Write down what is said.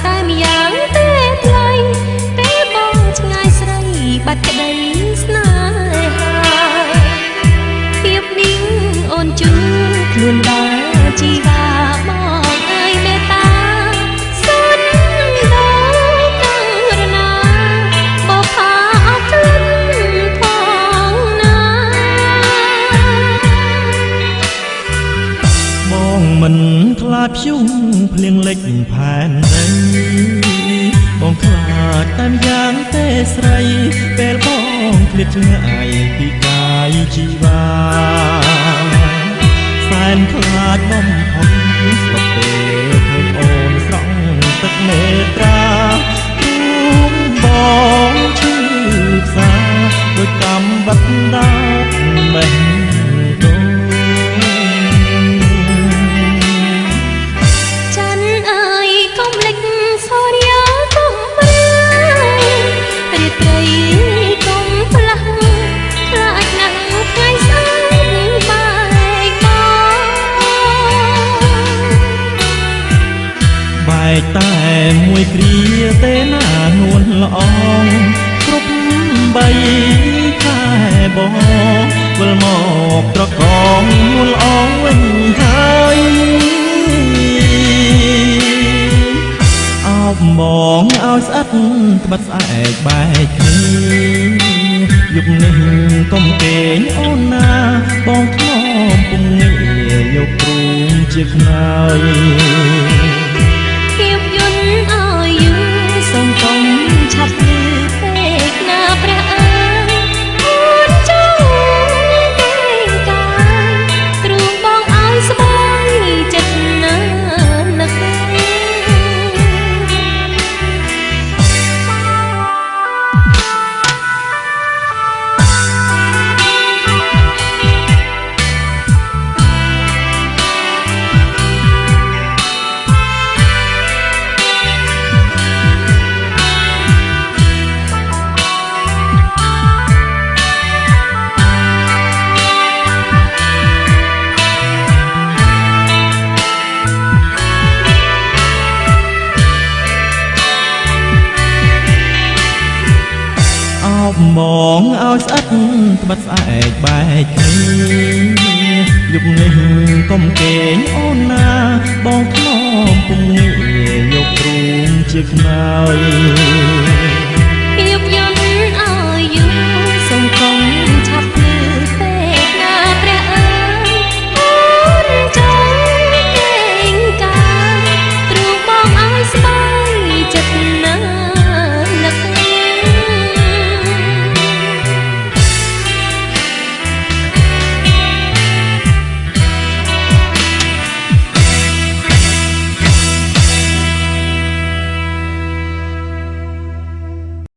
តែម្យ៉ាងទេថ្លៃពេលបងឆ្ងាយស្រីបាត់ក្តីស្នេហាភាពនេះអូនជឿខ្លួនដល់ជីវាមកអើយមេត្តាសុនដល់ករណាបបផាអត់លឹងផងណាបងមិនខ្លាចព្យុះភ្លៀងលិចផែនដីបងខ្លាចតែម្យ៉ាងទេស្រីពេលបងឃ្លាតឆ្ងាយពីកាយជីវាសែនខ្លាចបំផុតស្បពេលឃើញអូនស្រង់ទឹកមេត្រាទូមបងឈឺផ្សាដូចកំបិតដាត់បេះដូងតែមួយគ្រាទេណានួនល្អងគ្រប់បីខែបងវិលមកត្រកងនួនល្អងវិញហើយអោបបងឲ្យស្អិតត្បិតស្អែកបែកគ្នាយុគនេះកុំគេងអូនណាបងធ្នមពុំងាយកព្រួងជាខ្នើយឆាប់លឺពេកណាព្រះអើយអូនចង់តែកាយទ្រូងបងឲ្យស្បាយចិត្តណាស់នឹកបងឲ្យស្អិតត្បិតស្អែកបែកគ្នាយុគនេះកុំគេងអូនណាបងធ្នមពុំងាយកព្រួងជាខ្នើយ